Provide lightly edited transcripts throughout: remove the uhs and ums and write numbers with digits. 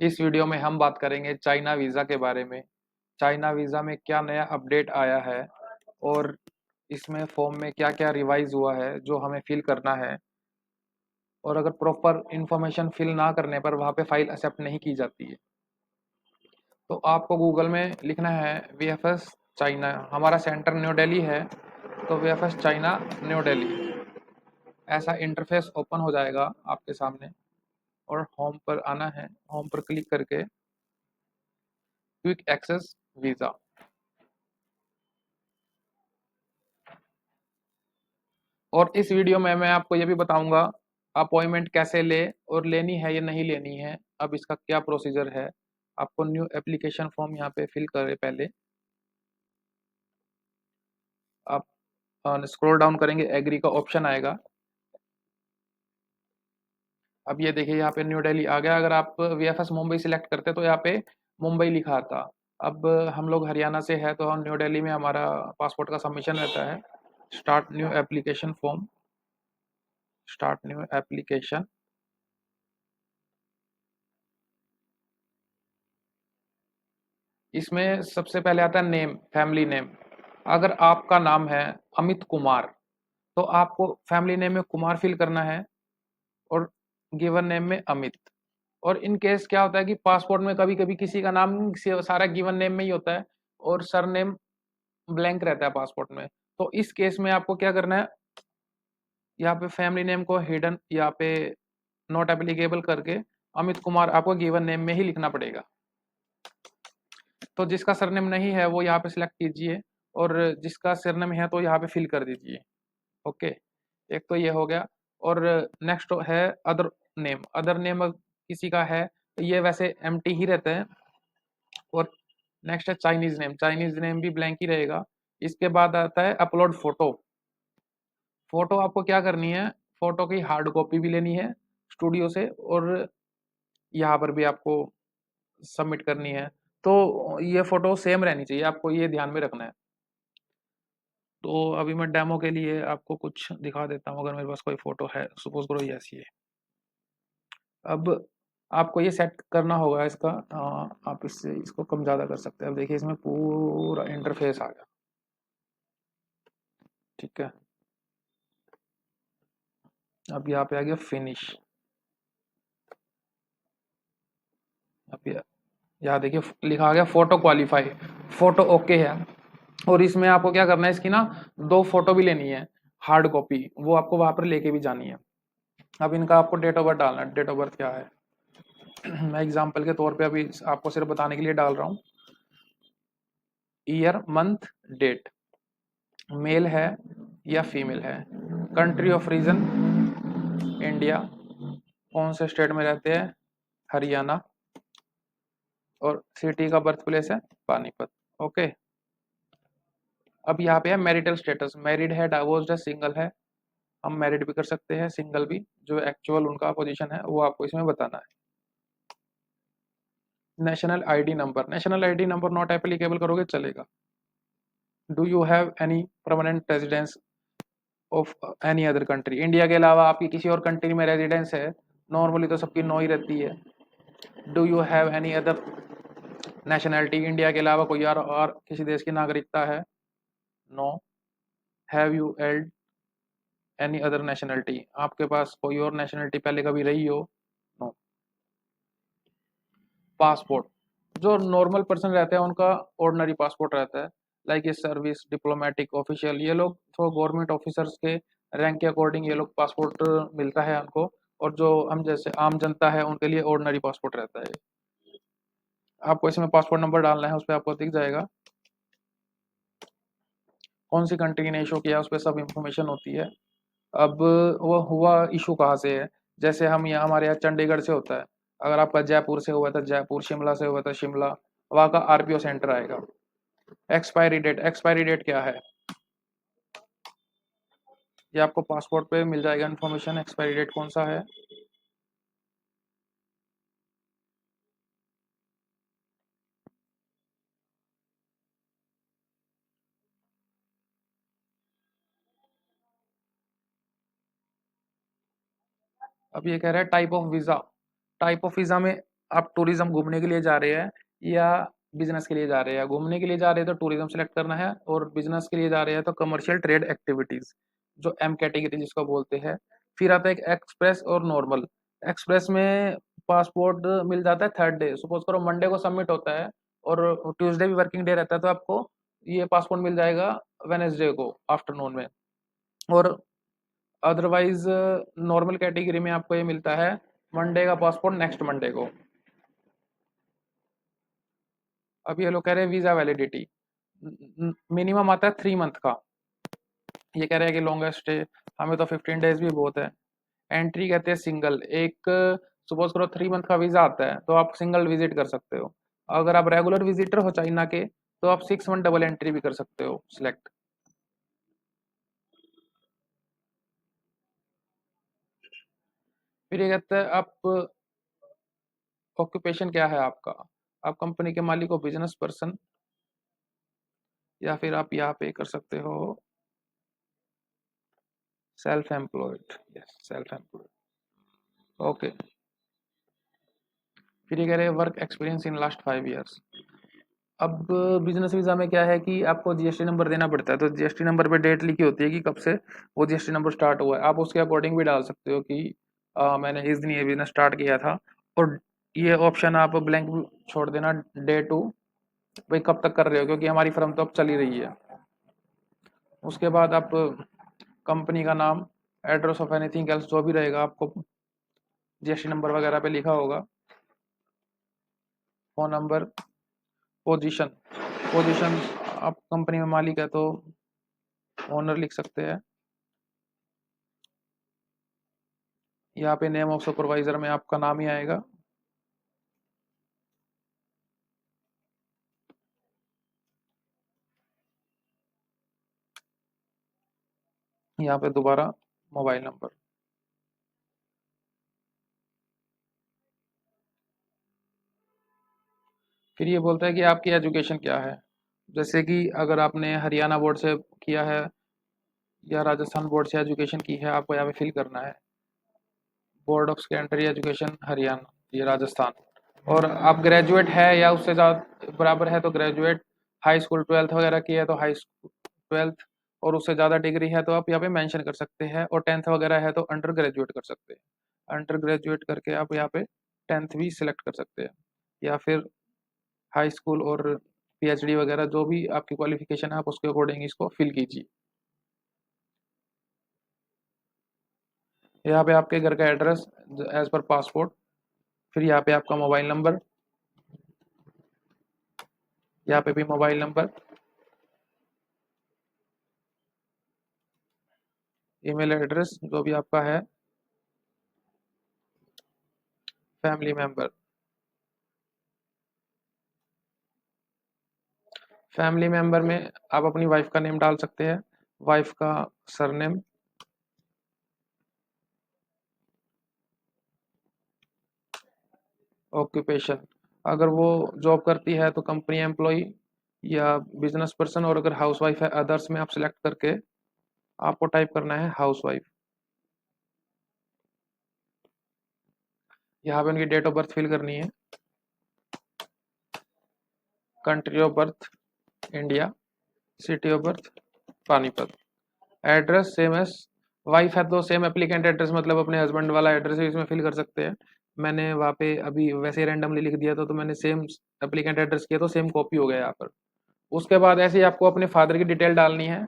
इस वीडियो में हम बात करेंगे चाइना वीज़ा के बारे में। चाइना वीज़ा में क्या नया अपडेट आया है और इसमें फॉर्म में क्या-क्या रिवाइज़ हुआ है जो हमें फिल करना है, और अगर प्रॉपर इन्फॉर्मेशन फिल ना करने पर वहाँ पे फाइल एक्सेप्ट नहीं की जाती है। तो आपको गूगल में लिखना है वीएफएस चाइना, हमारा सेंटर न्यू दिल्ली है, तो वीएफएस चाइना न्यू दिल्ली, ऐसा इंटरफेस ओपन हो जाएगा आपके सामने और होम पर आना है। होम पर क्लिक करके क्विक एक्सेस वीज़ा, और इस वीडियो में मैं आपको ये भी बताऊंगा अपॉइंटमेंट कैसे ले और लेनी है या नहीं लेनी है, अब इसका क्या प्रोसीजर है। आपको न्यू एप्लीकेशन फॉर्म यहाँ पे फिल करें पहले। आप स्क्रॉल डाउन करेंगे, एग्री का ऑप्शन आएगा। अब ये देखिए यहाँ पे न्यू दिल्ली आ गया। अगर आप वीएफएस मुंबई सिलेक्ट करते तो यहाँ पे मुंबई लिखा आता। अब हम लोग हरियाणा से है तो हम न्यू दिल्ली में हमारा पासपोर्ट का सबमिशन रहता है। Start new application form, start new application. इसमें सबसे पहले आता है नेम, फैमिली नेम। अगर आपका नाम है अमित कुमार तो आपको फैमिली नेम में कुमार फिल करना है और गिवन नेम में अमित। और इन केस क्या होता है कि पासपोर्ट में कभी कभी किसी का नाम सारा गिवन नेम में ही होता है और सरनेम ब्लैंक रहता है पासपोर्ट में। तो इस केस में आपको क्या करना है, यहाँ पे फैमिली नेम को हिडन, यहाँ पे नॉट एप्लीकेबल करके अमित कुमार आपको गिवन नेम में ही लिखना पड़ेगा। तो जिसका सरनेम नहीं है वो यहाँ पे सिलेक्ट कीजिए और जिसका सरनेम है तो यहाँ पे फिल कर दीजिए। ओके, एक तो ये हो गया। और नेक्स्ट है अदर नेम। अदर नेम किसी का है तो ये वैसे एम्प्टी ही रहता है। और नेक्स्ट है चाइनीज नेम। चाइनीज नेम भी ब्लैंक ही रहेगा। इसके बाद आता है अपलोड फोटो। फोटो आपको क्या करनी है, फोटो की हार्ड कॉपी भी लेनी है स्टूडियो से और यहाँ पर भी आपको सबमिट करनी है। तो ये फोटो सेम रहनी चाहिए, आपको ये ध्यान में रखना है। तो अभी मैं डेमो के लिए आपको कुछ दिखा देता हूँ। अगर मेरे पास कोई फोटो है, सपोज करो ये ऐसी है। अब आपको ये सेट करना होगा इसका, आप इससे इसको कम ज़्यादा कर सकते हैं। अब देखिए इसमें पूरा इंटरफेस आ गया। ठीक है, अब यहाँ पे आ गया फिनिश। अब यहाँ देखिए लिखा आ गया फोटो क्वालिफाई, फोटो ओके है। और इसमें आपको क्या करना है, इसकी ना 2 फोटो भी लेनी है हार्ड कॉपी, वो आपको वहां पर लेके भी जानी है। अब इनका आपको डेट ऑफ बर्थ डालना है। डेट ऑफ बर्थ क्या है मैं एग्जांपल के तौर पे अभी आपको सिर्फ बताने के लिए डाल रहा हूँ। ईयर, मंथ, डेट, मेल है या फीमेल है, कंट्री ऑफ रीजन इंडिया, कौन से स्टेट में रहते हैं, हरियाणा, और सिटी का बर्थ प्लेस है पानीपत। ओके, अब यहाँ पे है मैरिटल स्टेटस, मैरिड है, डाइवोर्स्ड है, सिंगल है। हम मैरिड भी कर सकते हैं, सिंगल भी, जो एक्चुअल उनका पोजीशन है वो आपको इसमें बताना है। National ID number, national ID number not applicable करोगे चलेगा। Do you have any permanent residence of any other country, India के अलावा आपकी किसी और कंट्री में रेजिडेंस है, नॉर्मली तो सबकी नो ही रहती है। Do you have any other nationality, India के अलावा कोई और किसी देश की नागरिकता है, no. Have you held any other nationality, आपके पास कोई और नेशनैलिटी पहले कभी रही हो, नो। पासपोर्ट, जो नॉर्मल पर्सन रहते हैं उनका ऑर्डिनरी पासपोर्ट रहता है, लाइक ये सर्विस, डिप्लोमेटिक, ऑफिशियल, ये लोग तो गवर्नमेंट ऑफिसर्स के रैंक के अकॉर्डिंग ये लोग पासपोर्ट मिलता है उनको। और जो हम जैसे आम जनता है उनके लिए ऑर्डिनरी पासपोर्ट रहता है। आपको इसमें पासपोर्ट नंबर डालना है, उस पर आपको दिख जाएगा कौन सी कंट्री ने इशू किया, उस पर सब इंफॉर्मेशन होती है। अब वो हुआ इशू कहाँ से है, जैसे हम यहाँ हमारे यहाँ चंडीगढ़ से होता है, अगर आपका जयपुर से हुआ था जयपुर, शिमला से हुआ था शिमला, वहाँ का आरपीओ सेंटर आएगा। एक्सपायरी डेट, एक्सपायरी डेट क्या है ये आपको पासपोर्ट पे मिल जाएगा इन्फॉर्मेशन, एक्सपायरी डेट कौन सा है। अब ये कह रहा है type of visa. Type of visa में आप टूरिज्म घूमने के लिए जा रहे हैं या बिजनेस के लिए जा रहे हैं। घूमने के लिए जा रहे हैं तो टूरिज्म सेलेक्ट करना है, और बिजनेस के लिए जा रहे हैं तो कमर्शियल ट्रेड एक्टिविटीज, जो एम कैटेगरी जिसको बोलते हैं। फिर आता है एक एक्सप्रेस और नॉर्मल। एक्सप्रेस में पासपोर्ट मिल जाता है थर्ड डे। सपोज करो मंडे को सबमिट होता है और ट्यूसडे भी वर्किंग डे रहता है, तो आपको ये पासपोर्ट मिल जाएगा वेनेसडे को आफ्टरनून में। और अदरवाइज नॉर्मल कैटेगरी में आपको ये मिलता है मंडे का पासपोर्ट नेक्स्ट मंडे को। अब ये लोग कह रहे हैं वीजा वैलिडिटी मिनिमम आता है 3 मंथ का। ये कह रहे हैं कि लॉन्गेस्ट स्टे हमें तो 15 डेज भी बहुत है। एंट्री कहते हैं सिंगल। एक सपोज करो 3 मंथ का वीजा आता है तो आप सिंगल विजिट कर सकते हो। अगर आप रेगुलर विजिटर हो चाइना के तो आप 6 मंथ डबल एंट्री भी कर सकते हो सिलेक्ट। फिर ये कहते हैं आप ऑक्यूपेशन क्या है आपका। आप कंपनी के मालिक हो, बिजनेस पर्सन, या फिर आप यहाँ पे कर सकते हो self employed. Yes, self employed. Okay. फिर ये कह रहे हैं work experience in last 5 years. अब बिजनेस वीजा में क्या है कि आपको जीएसटी नंबर देना पड़ता है, तो जीएसटी नंबर पे डेट लिखी होती है कि कब से वो जीएसटी नंबर स्टार्ट हुआ है। आप उसके अकॉर्डिंग भी डाल सकते हो कि मैंने इस दिन ये बिजनेस स्टार्ट किया था। और ये ऑप्शन आप ब्लैंक छोड़ देना डे टू, भाई कब तक कर रहे हो, क्योंकि हमारी फर्म तो अब चल ही रही है। उसके बाद आप कंपनी का नाम, एड्रेस ऑफ एनीथिंग एल्स जो भी रहेगा आपको जीएसटी नंबर वगैरह पे लिखा होगा, फ़ोन नंबर, पोजीशन। पोजीशन आप कंपनी में मालिक है तो ओनर लिख सकते हैं। यहाँ पे नेम ऑफ सुपरवाइजर में आपका नाम ही आएगा। यहाँ पे दोबारा मोबाइल नंबर। फिर ये बोलता है कि आपकी एजुकेशन क्या है। जैसे कि अगर आपने हरियाणा बोर्ड से किया है या राजस्थान बोर्ड से एजुकेशन की है, आपको यहाँ पे फिल करना है। Board of secondary education Haryana, ये राजस्थान। और आप ग्रेजुएट है या उससे ज़्यादा बराबर है तो ग्रेजुएट, हाई स्कूल 12th वगैरह की है तो हाई स्कूल 12th, और उससे ज़्यादा डिग्री है तो आप यहाँ पे मेंशन कर सकते हैं। और 10th वगैरह है तो अंडर ग्रेजुएट कर सकते हैं। अंडर ग्रेजुएट करके आप यहाँ पे 10th भी सिलेक्ट कर सकते हैं, या फिर हाई स्कूल और पीएचडी वगैरह जो भी आपकी क्वालिफिकेशन है आप उसके अकॉर्डिंग इसको फिल कीजिए। यहाँ पे आपके घर का एड्रेस एज पर पासपोर्ट। फिर यहाँ पे आपका मोबाइल नंबर, यहाँ पे भी मोबाइल नंबर, ईमेल एड्रेस जो भी आपका है, फैमिली मेंबर। फैमिली मेंबर में आप अपनी वाइफ का नेम डाल सकते हैं, वाइफ का सरनेम, ऑक्यूपेशन अगर वो जॉब करती है तो कंपनी एम्प्लॉय या बिजनेस पर्सन, और अगर हाउस वाइफ है अदर्स में आप सिलेक्ट करके आपको टाइप करना है हाउस वाइफ। यहाँ पे उनकी डेट ऑफ बर्थ फिल करनी है, country of birth India, city of birth Panipat, address same S, wife है तो सेम एप्लीकेंट एड्रेस मतलब अपने हस्बैंड वाला एड्रेस भी इसमें फिल कर सकते हैं। मैंने वहाँ पे अभी वैसे रैंडमली लिख दिया था तो मैंने सेम एप्लीकेंट एड्रेस किया तो सेम कॉपी हो गया यहाँ पर। उसके बाद ऐसे ही आपको अपने फादर की डिटेल डालनी है।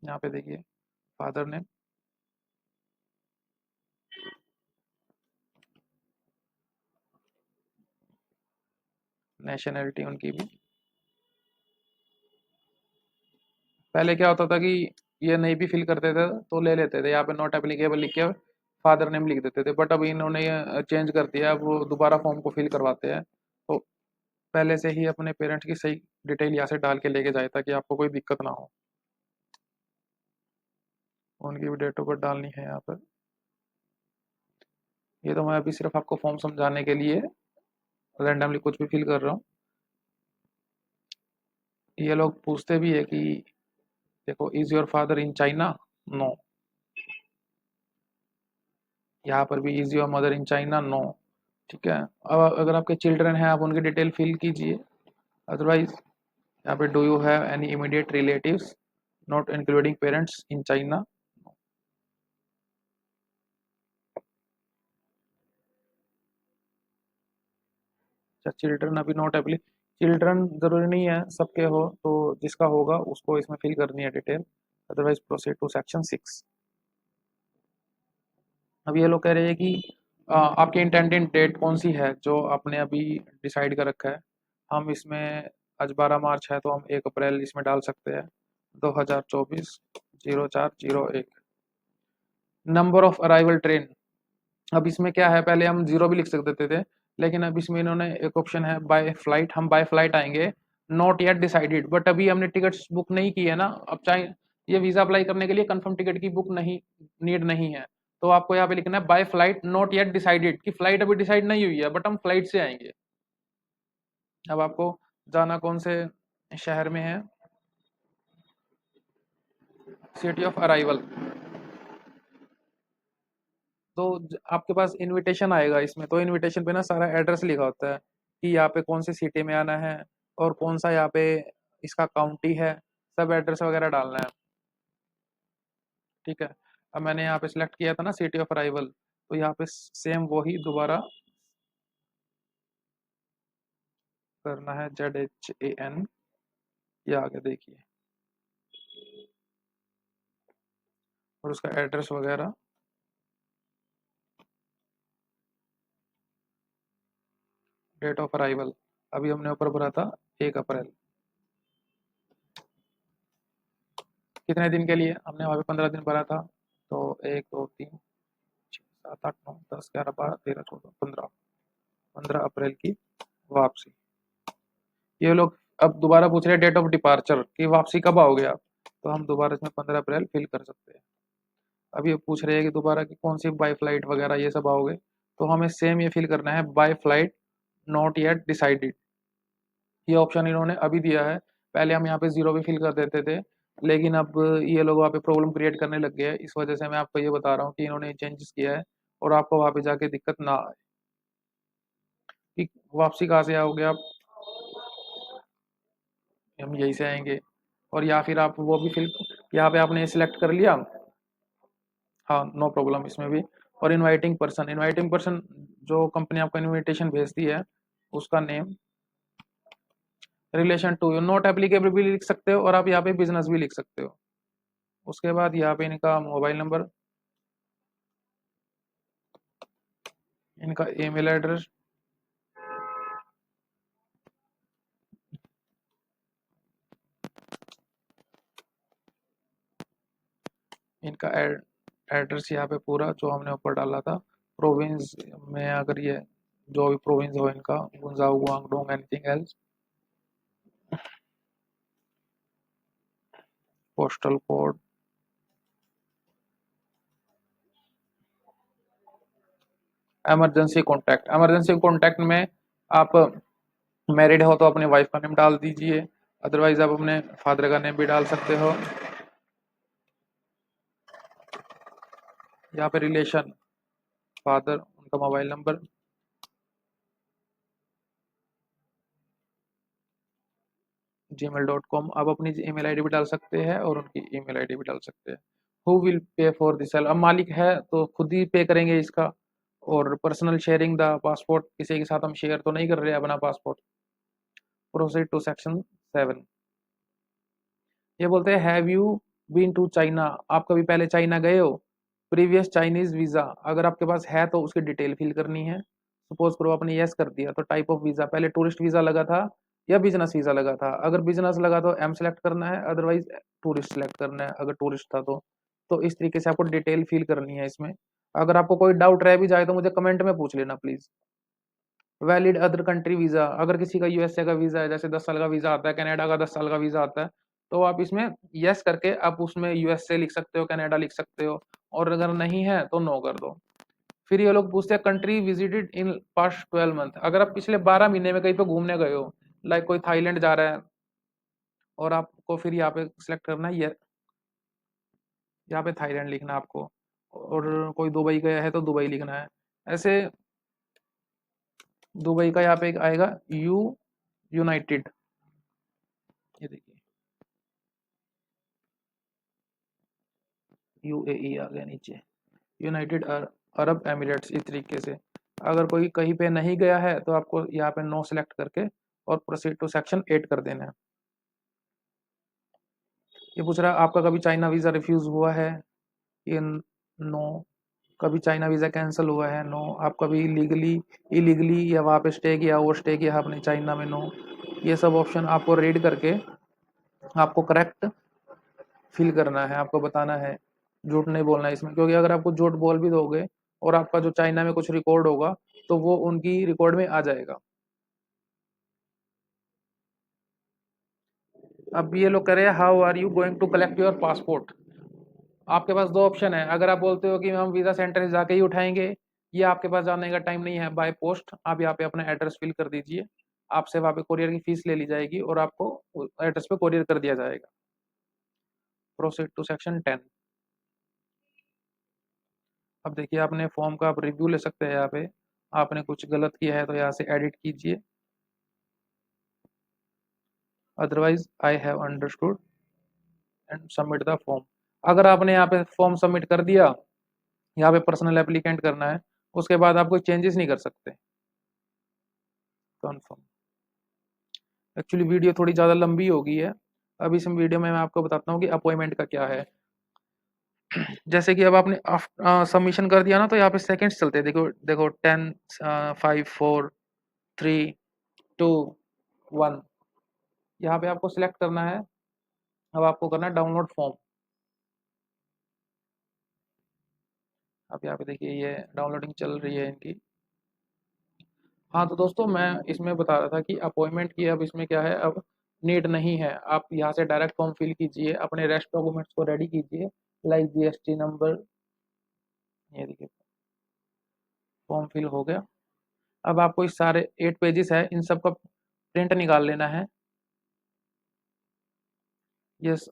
यहाँ पे देखिए फादर ने, नेशनैलिटी उनकी भी। पहले क्या होता था कि ये नहीं भी फिल करते थे तो ले लेते थे, यहाँ पे नॉट एप्लीकेबल लिख के फादर नेम लिख देते थे, बट अब इन्होंने ये चेंज कर दिया। अब वो दोबारा फॉर्म को फिल करवाते हैं तो पहले से ही अपने पेरेंट्स की सही डिटेल यहाँ से डाल के लेके जाए ताकि आपको कोई दिक्कत ना हो। उनकी भी डेट ऑफ बर्थ डालनी है यहाँ पर। ये तो मैं अभी सिर्फ आपको फॉर्म समझाने के लिए रैंडमली कुछ भी फिल कर रहा हूँ। ये लोग पूछते भी है कि देखो, is your father in China? No. यहाँ पर भी is your mother in China, no. ठीक है, अब अगर आपके चिल्ड्रन हैं आप उनकी डिटेल फिल कीजिए। अदरवाइज यहाँ पे do you have any immediate relatives not including parents in China. अच्छा, चिल्ड्रन अभी नॉट एप्ली, चिल्ड्रन जरूरी नहीं है सबके हो, तो जिसका होगा उसको इसमें फिल करनी है detail. Otherwise proceed to section 6। अब ये लोग कह रहे हैं कि आपकी इंटेंडेड डेट कौन सी है जो आपने अभी डिसाइड कर रखा है। हम इसमें आज 12 मार्च है तो हम 1 अप्रैल इसमें डाल सकते हैं, 2024 0401। नंबर ऑफ अराइवल ट्रेन, अब इसमें क्या है, पहले हम जीरो भी लिख सकते थे, लेकिन अब इसमें इन्होंने एक ऑप्शन है बाय फ्लाइट, हम बाय फ्लाइट आएंगे। नॉट येट डिसाइडेड, बट अभी हमने टिकट्स बुक नहीं की है ना। अब चाहे ये वीजा अप्लाई करने के लिए कंफर्म टिकट की बुक नहीं, नीड नहीं है, तो आपको यहाँ पे लिखना है by flight not yet decided, कि फ्लाइट अभी डिसाइड नहीं हुई है बट हम फ्लाइट से आएंगे। अब आपको जाना कौन से शहर में है, सिटी ऑफ अराइवल। तो आपके पास इनविटेशन आएगा इसमें, तो इनविटेशन पे ना सारा एड्रेस लिखा होता है कि यहाँ पे कौन सी सिटी में आना है और कौन सा यहाँ पे इसका काउंटी है, सब एड्रेस वगैरह डालना है। ठीक है, अब मैंने यहाँ पे सिलेक्ट किया था ना सिटी ऑफ अराइवल, तो यहाँ पे सेम वही दोबारा करना है, ZHAN, ये आगे देखिए, और उसका एड्रेस वगैरह। डेट ऑफ अराइवल अभी हमने ऊपर भरा था 1 अप्रैल, कितने दिन के लिए, हमने वहाँ पे 15 दिन भरा था, तो 1 2 3 4 5 6 7 8 9 10 11 12 13 14 15 अप्रैल की वापसी। ये लोग अब दोबारा पूछ रहे हैं डेट ऑफ डिपार्चर कि वापसी कब आओगे आप, तो हम दोबारा इसमें 15 अप्रैल फिल कर सकते हैं। अब ये पूछ रहे हैं कि दोबारा कि कौन सी बाय फ्लाइट वगैरह ये सब आओगे, तो हमें सेम ये फिल करना है by flight not yet decided. ये ऑप्शन इन्होंने अभी दिया है, पहले हम यहाँ पे जीरो भी फिल कर देते थे, लेकिन अब ये लोग वहाँ पे प्रॉब्लम क्रिएट करने लग गए हैं, इस वजह से मैं आपको ये बता रहा हूँ कि इन्होंने चेंजेस किया है और आपको वहाँ पे जाके दिक्कत ना आए कि वापसी कहाँ से आओगे आप, हम यहीं से आएंगे। और या फिर आप वो भी फिल, यहाँ पे आपने सिलेक्ट कर लिया, हाँ नो प्रॉब्लम इसमें भी। और इनवाइटिंग पर्सन, इनवाइटिंग पर्सन जो कंपनी आपको इनविटेशन भेजती है उसका name, relation to you not applicable भी लिख सकते हो और आप यहाँ पे बिजनेस भी लिख सकते हो। उसके बाद यहाँ पे इनका मोबाइल नंबर, इनका ईमेल एड्रेस, इनका एड्रेस यहाँ पे पूरा जो हमने ऊपर डाला था, प्रोविंस में अगर ये जो भी प्रोविंस हो इनका, Guangzhou Guangdong anything else, postal code, emergency contact में आप मैरिड हो तो अपने वाइफ का नेम डाल दीजिए, अदरवाइज आप अपने फादर का नेम भी डाल सकते हो। यहाँ पे रिलेशन फादर, उनका मोबाइल नंबर, gmail.com, आप अपनी ईमेल आईडी भी डाल सकते हैं और उनकी ईमेल आईडी भी डाल सकते हैं। Who will pay for this, अब मालिक है तो खुद ही पे करेंगे इसका। और पर्सनल शेयरिंग द पासपोर्ट, किसी के साथ हम शेयर तो नहीं कर रहे हैं अपना पासपोर्ट। Proceed to section 7। ये बोलते हैं have you been to China, आप कभी पहले चाइना गए हो। प्रीवियस चाइनीज वीजा, अगर आपके पास है तो उसकी डिटेल फिल करनी है। सपोज करो आपने यस कर दिया, तो टाइप ऑफ वीजा, पहले टूरिस्ट वीजा लगा था या बिजनेस वीजा लगा था, अगर बिजनेस लगा तो एम सेलेक्ट करना है, अदरवाइज टूरिस्ट सेलेक्ट करना है अगर टूरिस्ट था तो इस तरीके से आपको डिटेल फिल करनी है इसमें। अगर आपको कोई डाउट रह भी जाए तो मुझे कमेंट में पूछ लेना please. Valid other country visa, अगर किसी का यूएसए का वीजा है, जैसे 10 साल का वीजा आता है, कनाडा का 10 साल का वीजा आता है, तो आप इसमें यस करके आप उसमें यूएसए लिख सकते हो, कनाडा लिख सकते हो, और अगर नहीं है तो नो कर दो। फिर ये लोग पूछते हैं country visited in past 12 month, अगर आप पिछले 12 महीने में कहीं पे घूमने गए हो, लाइक कोई थाईलैंड जा रहा है, और आपको फिर यहाँ पे सिलेक्ट करना है, यहाँ पे थाईलैंड लिखना है आपको। और कोई दुबई गया है तो दुबई लिखना है। ऐसे दुबई का यहाँ पे एक आएगा यूनाइटेड, ये देखिए यूएई आ गया नीचे, यूनाइटेड अरब एमिरेट्स। इस तरीके से अगर कोई कहीं पे नहीं गया है तो आपको यहाँ पे नो सेलेक्ट करके और प्रोसीड टू सेक्शन 8 कर देना है। ये पूछ रहा है आपका कभी चाइना वीज़ा रिफ्यूज़ हुआ है, ये नो। कभी चाइना वीज़ा कैंसिल हुआ है, नो। आप कभी लीगली इलीगली या वहाँ पे स्टे किया, ओवर स्टे किया आपने चाइना में, नो। ये सब ऑप्शन आपको रीड करके आपको करेक्ट फिल करना है, आपको बताना है, झूठ नहीं बोलना है इसमें, क्योंकि अगर आपको झूठ बोल भी दोगे और आपका जो चाइना में कुछ रिकॉर्ड होगा तो वो उनकी रिकॉर्ड में आ जाएगा। अब ये लोग कह रहे हैं how are you going to collect your passport. आपके पास दो ऑप्शन है, अगर आप बोलते हो कि हम वीज़ा सेंटर से जाके ही उठाएंगे, या आपके पास जाने का टाइम नहीं है बाय पोस्ट, आप यहाँ पे अपना एड्रेस फिल कर दीजिए, आपसे वहाँ पे कोरियर की फीस ले ली जाएगी और आपको एड्रेस पे कोरियर कर दिया जाएगा। Proceed to section 10। अब देखिए आपने फॉर्म का आप रिव्यू ले सकते हैं, यहाँ पे आपने कुछ गलत किया है तो यहाँ से एडिट कीजिए, otherwise I have understood and submit the form. अगर आपने यहाँ पे फॉर्म सबमिट कर दिया, यहाँ पे पर्सनल एप्लीकेंट करना है, उसके बाद आप कोई चेंजेस नहीं कर सकते। कन्फर्म। एक्चुअली वीडियो थोड़ी ज़्यादा लंबी हो गई है, अब इस वीडियो में मैं आपको बताता हूँ कि अपॉइंटमेंट का क्या है। जैसे कि अब आपने सबमिशन कर दिया ना, तो यहाँ पे सेकंड्स चलते हैं, देखो देखो 10 5 4 3 2 1। यहाँ पे आपको सिलेक्ट करना है, अब आपको करना है डाउनलोड फॉर्म। अब यहाँ पे देखिए ये डाउनलोडिंग चल रही है इनकी। हाँ तो दोस्तों मैं इसमें बता रहा था कि अपॉइंटमेंट की अब इसमें क्या है, अब नीड नहीं है, आप यहाँ से डायरेक्ट फॉर्म फिल कीजिए, अपने रेस्ट डॉक्यूमेंट्स को रेडी कीजिए, लाइक जीएसटी नंबर। ये देखिए फॉर्म फिल हो गया। अब आपको इस सारे 8 पेजेस है, इन सब का प्रिंट निकाल लेना है। यस,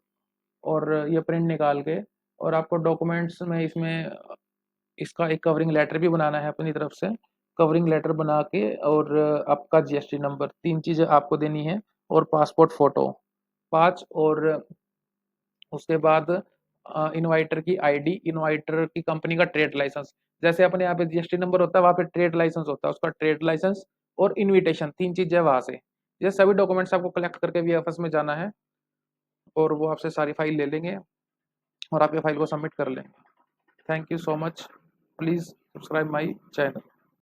और ये प्रिंट निकाल के और आपको डॉक्यूमेंट्स में इसमें इसका एक कवरिंग लेटर भी बनाना है अपनी तरफ से। कवरिंग लेटर बना के और आपका जीएसटी नंबर, 3 चीज़ें आपको देनी है, और पासपोर्ट फ़ोटो 5, और उसके बाद इन्वाइटर की आईडी, इन्वाइटर की कंपनी का ट्रेड लाइसेंस। जैसे अपने यहाँ पे जीएसटी नंबर होता है, वहाँ पे ट्रेड लाइसेंस होता है, उसका ट्रेड लाइसेंस और इन्विटेशन, 3 चीज़ें वहाँ से। ये सभी डॉक्यूमेंट्स आपको कलेक्ट करके वीएफएस में जाना है और वो आपसे सारी फाइल ले लेंगे और आपके फाइल को सबमिट कर लेंगे। Thank you so much, please subscribe my channel.